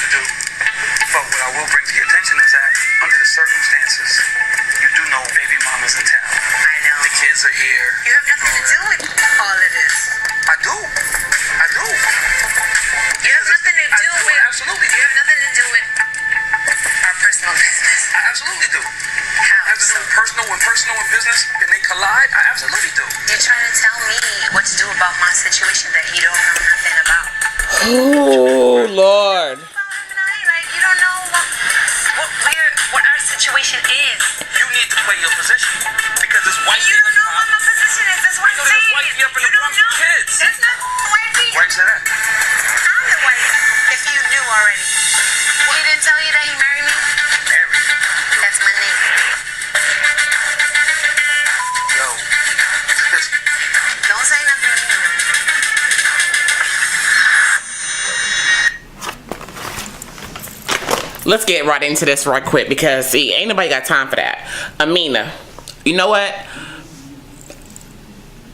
to do. But what I will bring to your attention is that under the circumstances, you do know baby mama's in town. I know. The kids are here. You have nothing to do with all of this. I do. You have nothing to do with. Absolutely. You have nothing to do with our personal business. I absolutely do. How? I have to do with personal and business, and they collide. I absolutely do. You're trying to tell me what to do about my situation that you don't know nothing about. Oh, Lord. Like, you don't know what our situation is. You need to play your position because it's white. You don't know what my position is. That's what I'm saying. There's white up in the Bronx with kids. That's not wifey. Why you say that? I'm the wife. If you knew already. He didn't tell you that he married me? Mary. That's my name. Yo. Listen. Don't say nothing to me. Let's get right into this right quick because, see, ain't nobody got time for that. Amina, you know what?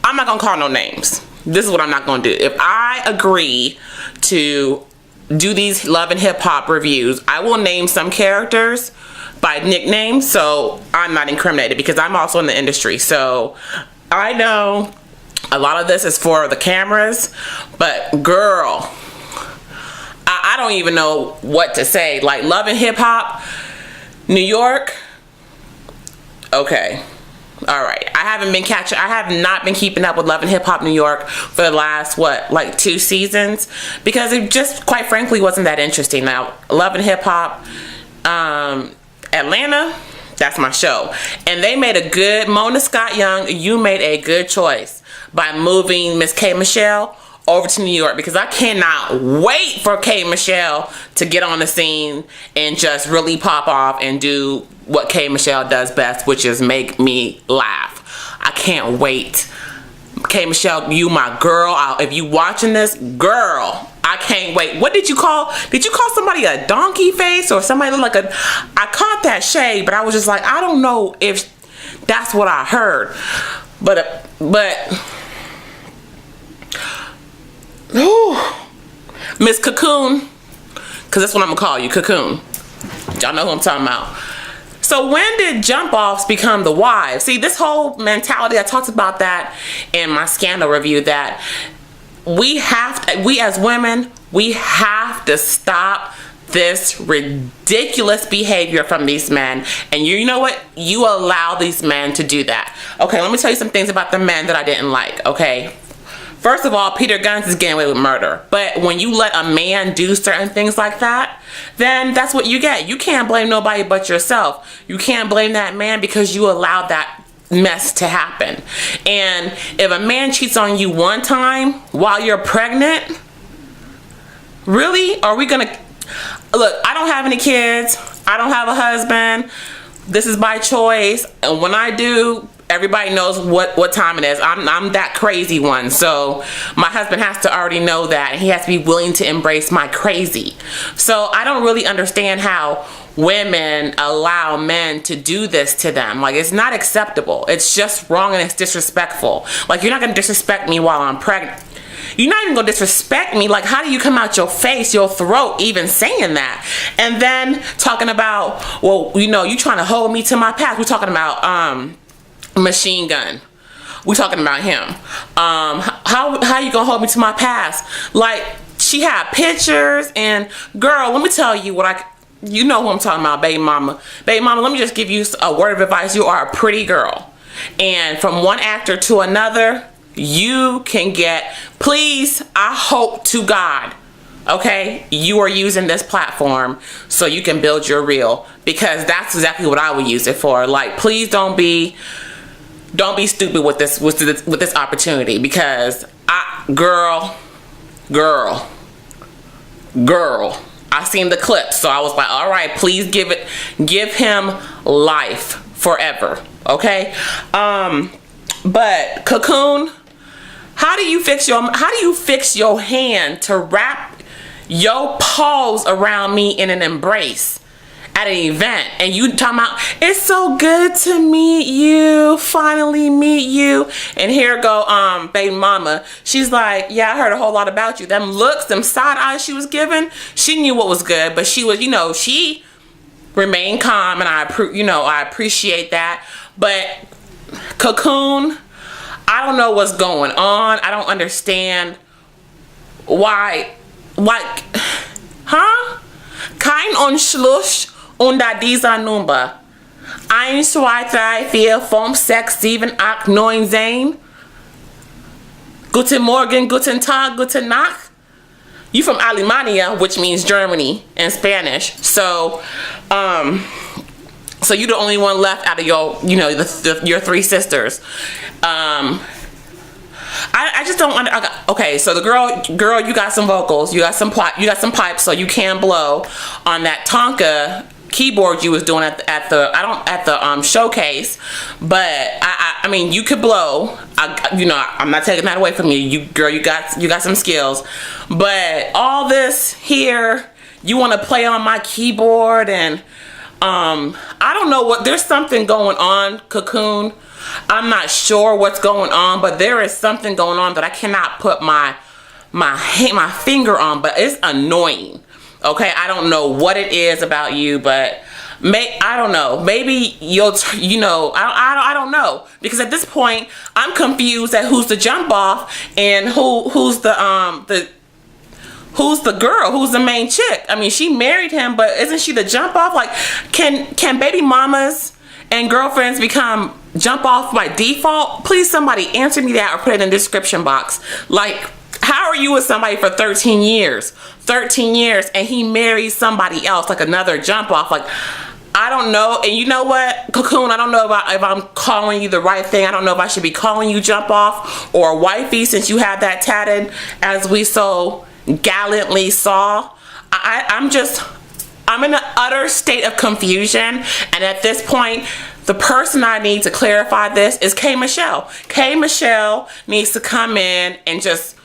I'm not going to call no names. This is what I'm not going to do. If I agree to do these love and hip hop reviews, I will name some characters by nickname so I'm not incriminated because I'm also in the industry. So I know a lot of this is for the cameras, but girl, I don't even know what to say. Like Love and Hip Hop, New York. Okay. All right. I have not been keeping up with Love and Hip Hop New York for the last, like 2 seasons because it just, quite frankly, wasn't that interesting. Now, Love and Hip Hop, Atlanta, that's my show. And they made a good, Mona Scott Young, you made a good choice by moving Miss K.Michelle over to New York because I cannot wait for K.Michelle to get on the scene and just really pop off and do what K.Michelle does best, which is make me laugh. I can't wait. K.Michelle, you my girl. If you watching this, girl, I can't wait. What did you call somebody a donkey face or somebody look like I caught that shade, but I was just like, I don't know if that's what I heard. But Miss Cocoon, because that's what I'm gonna call you, Cocoon. Y'all know who I'm talking about. So when did jump offs become the wives? See, this whole mentality, I talked about that in my scandal review, that we as women, we have to stop this ridiculous behavior from these men. And you know what? You allow these men to do that. Okay, let me tell you some things about the men that I didn't like, okay? First of all, Peter Guns is getting away with murder. But when you let a man do certain things like that, then that's what you get. You can't blame nobody but yourself. You can't blame that man because you allowed that mess to happen. And if a man cheats on you one time while you're pregnant, really? Are we gonna... Look, I don't have any kids. I don't have a husband. This is by choice. And when I do... Everybody knows what time it is. I'm that crazy one. So my husband has to already know that. And he has to be willing to embrace my crazy. So I don't really understand how women allow men to do this to them. Like, it's not acceptable. It's just wrong and it's disrespectful. Like, you're not going to disrespect me while I'm pregnant. You're not even going to disrespect me. Like, how do you come out your face, your throat, even saying that? And then talking about, well, you know, you trying to hold me to my past. We're talking about, Machine Gun. We talking about him. How you gonna hold me to my past? Like, she had pictures, and girl, let me tell you you know who I'm talking about, baby mama. Baby mama, let me just give you a word of advice. You are a pretty girl, and from one actor to another, you can get. Please, I hope to God, okay, you are using this platform so you can build your reel, because that's exactly what I would use it for. Like, please don't be stupid with this opportunity, because girl, I seen the clip, so I was like, all right, please give him life forever, okay? But Cocoon, how do you fix your hand to wrap your paws around me in an embrace at an event, and you talking about, it's so good to meet you, finally meet you, and here go baby mama. She's like, yeah, I heard a whole lot about you. Them looks, them side eyes she was giving, she knew what was good, but she was, you know, she remained calm, and I appreciate that. But Cocoon, I don't know what's going on. I don't understand why, like, huh? Kein Unschluss unter dieser Nummer. 1, 2, 3, 4, 5, 6, 7, 8, 9, 10. Guten Morgen, guten Tag, guten Nacht. You from Alemania, which means Germany in Spanish. So, so you're the only one left out of your, you know, your 3 sisters. I just don't under. Okay, so the girl, you got some vocals, you got some pipes, so you can blow on that Tonka keyboard you was doing at the showcase. But I mean, you could blow. I'm not taking that away from you. You got some skills. But all this here, you want to play on my keyboard, and I don't know what. There's something going on, Cocoon. I'm not sure what's going on, but there is something going on that I cannot put my finger on, but it's annoying. Okay, I don't know what it is about you, but I don't know. Maybe you'll, you know, I don't know, because at this point I'm confused at who's the jump off and who's the girl, who's the main chick. I mean, she married him, but isn't she the jump off? Like, can baby mamas and girlfriends become jump off by default? Please, somebody answer me that or put it in the description box. Like, how are you with somebody for 13 years? 13 years, and he marries somebody else, like another jump off. Like, I don't know. And you know what, Cocoon, I don't know if I'm calling you the right thing. I don't know if I should be calling you jump off or wifey, since you have that tatted, as we so gallantly saw. I'm in an utter state of confusion, and at this point, the person I need to clarify this is K.Michelle. K.Michelle needs to come in and just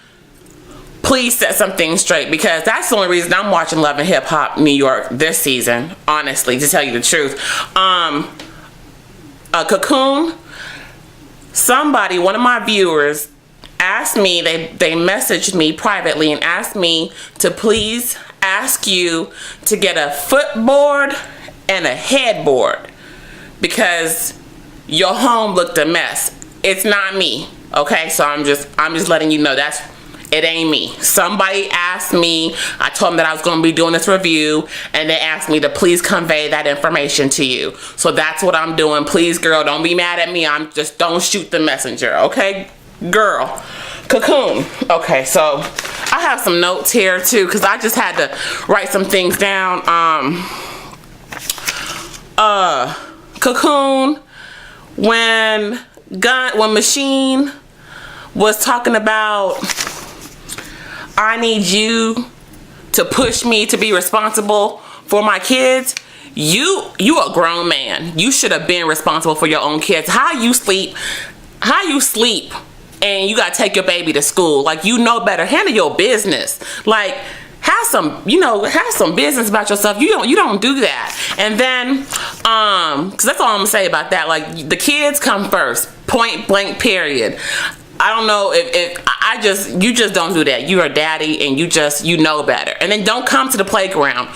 please set some things straight, because that's the only reason I'm watching Love and Hip Hop New York this season, honestly, to tell you the truth. Cocoon, somebody, one of my viewers, asked me, they messaged me privately and asked me to please ask you to get a footboard and a headboard, because your home looked a mess. It's not me, okay? So I'm just letting you know it ain't me. Somebody asked me, I told them that I was going to be doing this review, and they asked me to please convey that information to you. So that's what I'm doing. Please, girl, don't be mad at me. Don't shoot the messenger, okay? Girl. Cocoon. Okay, so I have some notes here too, because I just had to write some things down. Cocoon, when Machine was talking about, I need you to push me to be responsible for my kids, you a grown man. You should have been responsible for your own kids. How you sleep and you gotta take your baby to school? Like, you know better. Handle your business. Like, have some business about yourself. You don't do that. And then, cause that's all I'm gonna say about that. Like, the kids come first, point blank, period. I don't know if you just don't do that. You're a daddy, and you know better. And then don't come to the playground.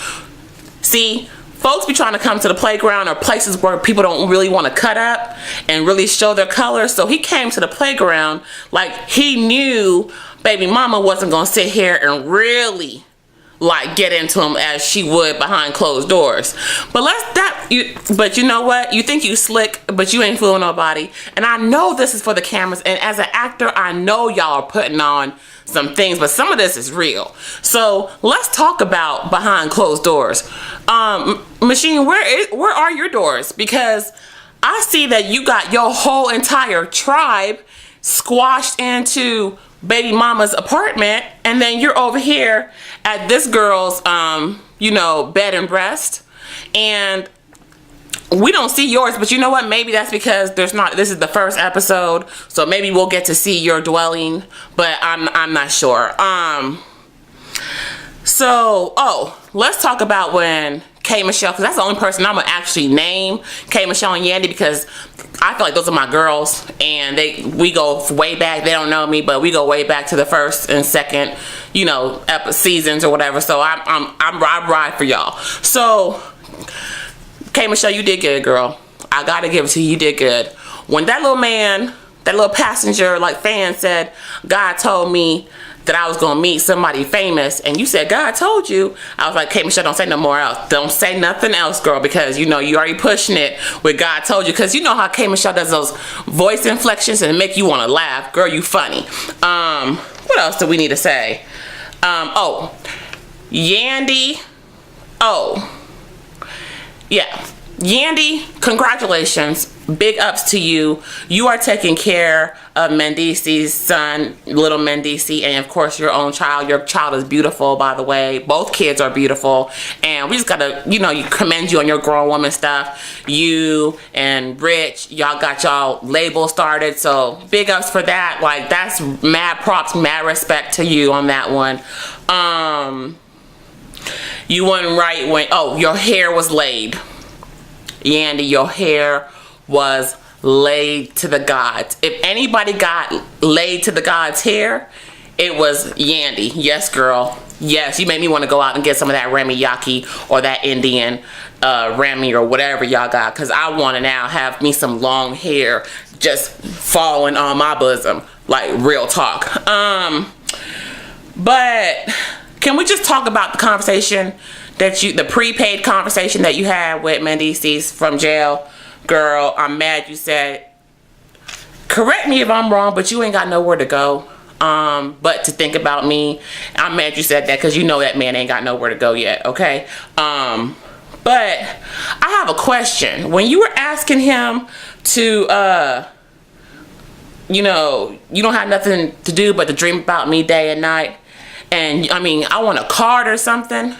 See, folks be trying to come to the playground or places where people don't really want to cut up and really show their colors. So he came to the playground like he knew baby mama wasn't gonna sit here and really like get into him as she would behind closed doors. But you know what? You think you slick, but you ain't fooling nobody. And I know this is for the cameras, and as an actor, I know y'all are putting on some things, but some of this is real. So let's talk about behind closed doors. Machine, where are your doors? Because I see that you got your whole entire tribe squashed into baby mama's apartment, and then you're over here at this girl's bed and breast, and we don't see yours. But you know what, maybe that's because this is the first episode, so maybe we'll get to see your dwelling, but I'm not sure. So let's talk about when K.Michelle, because that's the only person I'm gonna actually name, K.Michelle and Yandy, because I feel like those are my girls, and we go way back. They don't know me, but we go way back to the first and second, you know, seasons or whatever. So I ride for y'all. So K.Michelle, you did good, girl. I gotta give it to you. You did good. When that little man, that little passenger, like fan said, God told me that I was gonna meet somebody famous, and you said God told you, I was like, K.Michelle, don't say no more else. Don't say nothing else, girl, because you know you already pushing it with God told you, because you know how K.Michelle does those voice inflections and make you want to laugh. Girl, you funny. What else do we need to say? Oh, Yandy. Oh, yeah. Yandy, congratulations. Big ups to you. You are taking care of Mendice's son, little Mendice, and of course your own child. Your child is beautiful, by the way. Both kids are beautiful. And we just gotta, you know, you commend you on your grown woman stuff. You and Rich, y'all got y'all label started. So big ups for that. Like, that's mad props, mad respect to you on that one. You weren't right when, oh, your hair was laid. Yandy, your hair was laid to the gods. If anybody got laid to the gods' hair, it was Yandy. Yes, girl. Yes, you made me want to go out and get some of that ramiyaki or that Indian rami or whatever y'all got, because I want to now have me some long hair just falling on my bosom, like real talk. But can we just talk about the conversation that the prepaid conversation that you had with Mendice from jail? Girl, I'm mad you said, correct me if I'm wrong, but you ain't got nowhere to go but to think about me. I'm mad you said that, because you know that man ain't got nowhere to go yet, okay? But I have a question. When you were asking him to, you know, you don't have nothing to do but to dream about me day and night, and I mean, I want a card or something.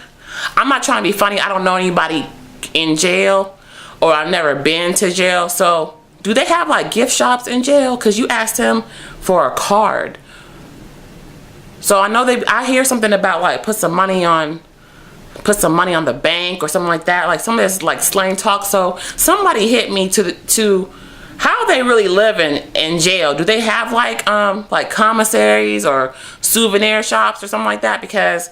I'm not trying to be funny. I don't know anybody in jail, or I've never been to jail. So do they have like gift shops in jail? Because you asked him for a card. So I know I hear something about like put some money on the bank or something like that. Like some of this like slang talk. So somebody hit me to how they really living in jail. Do they have like commissaries or souvenir shops or something like that? Because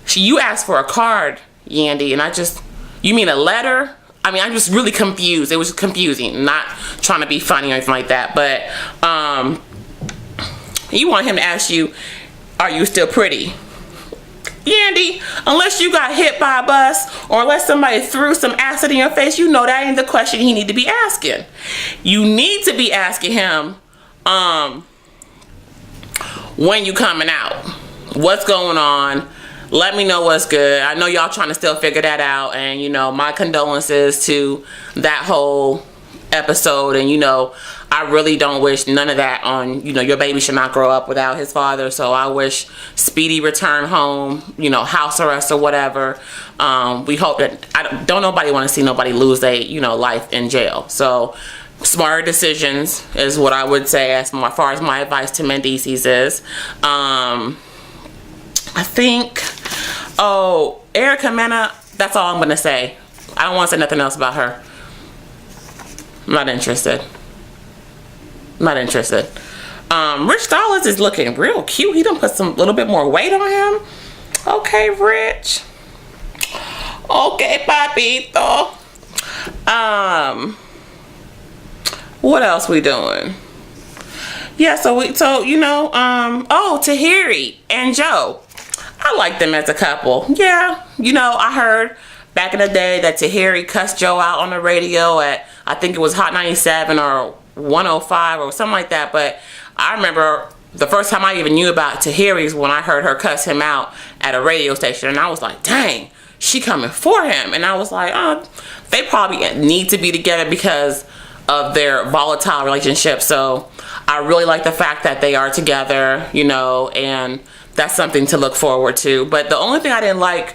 you asked for a card, Yandy, and you mean a letter? I mean, I'm just really confused. It was confusing. Not trying to be funny or anything like that, but you want him to ask you, are you still pretty? Yandy, unless you got hit by a bus or unless somebody threw some acid in your face, you know that ain't the question he need to be asking. You need to be asking him when you coming out. What's going on? Let me know what's good. I know y'all trying to still figure that out, and you know, my condolences to that whole episode, and you know, I really don't wish none of that on, you know, your baby should not grow up without his father. So I wish speedy return home, you know, house arrest or whatever. We hope that don't nobody want to see nobody lose their, you know, life in jail. So smarter decisions is what I would say as far as my advice to Mendices is. I think, oh, Erica Mena, that's all I'm going to say. I don't want to say nothing else about her. I'm not interested. Not interested. Rich Dollars is looking real cute. He done put some little bit more weight on him. Okay, Rich. Okay, papito. What else we doing? Yeah, so you know, oh, Tahiri and Joe. I like them as a couple. Yeah, you know, I heard back in the day that Tahiri cussed Joe out on the radio at, I think it was Hot 97 or 105 or something like that. But I remember the first time I even knew about Tahiri's when I heard her cuss him out at a radio station. And I was like, dang, she coming for him. And I was like, oh, they probably need to be together because of their volatile relationship. So I really like the fact that they are together, you know, and that's something to look forward to. But the only thing I didn't like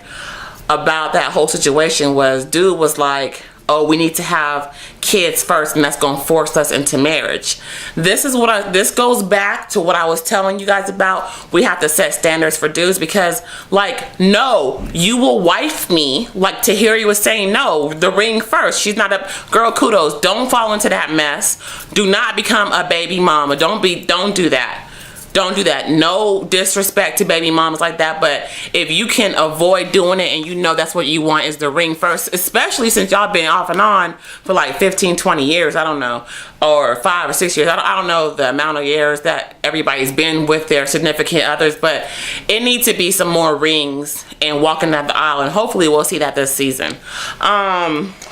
about that whole situation was dude was like, oh, we need to have kids first and that's gonna force us into marriage. This goes back to what I was telling you guys about. We have to set standards for dudes, because like, no, you will wife me. Like Tahiri was saying, no, the ring first. She's not a girl. Kudos. Don't fall into that mess. Do not become a baby mama. Don't do that. Don't do that. No disrespect to baby mamas like that, but if you can avoid doing it and you know that's what you want is the ring first, especially since y'all been off and on for like 15, 20 years, I don't know, or 5 or 6 years. I don't know the amount of years that everybody's been with their significant others, but it needs to be some more rings and walking down the aisle, and hopefully we'll see that this season.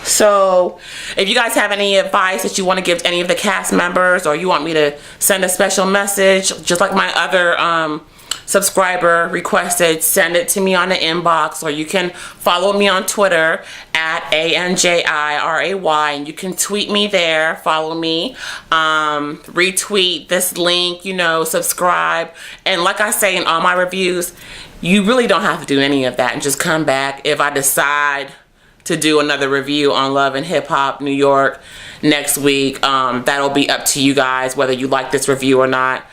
So if you guys have any advice that you want to give to any of the cast members, or you want me to send a special message, just like my other subscriber requested, send it to me on the inbox, or you can follow me on Twitter at ANJIRAY, and you can tweet me there, follow me, retweet this link, you know, subscribe. And like I say in all my reviews, you really don't have to do any of that, and just come back if I decide to do another review on Love and Hip Hop New York next week. That'll be up to you guys whether you like this review or not.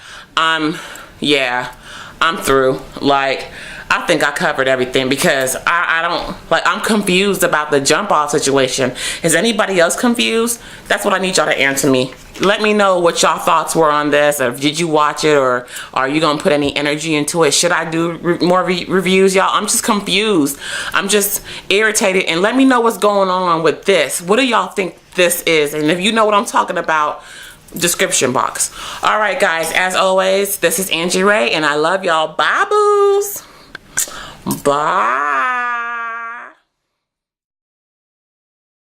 Yeah, I'm through. Like, I think I covered everything, because I don't, like, I'm confused about the jump off situation. Is anybody else confused? That's what I need y'all to answer me. Let me know what y'all thoughts were on this, or did you watch it, or are you gonna put any energy into it? Should I do more reviews, y'all? I'm just confused. I'm just irritated, and let me know what's going on with this. What do y'all think this is? And if you know what I'm talking about, description box. All right, guys, as always, this is Angie Ray, and I love y'all. Bye, boos. Bye.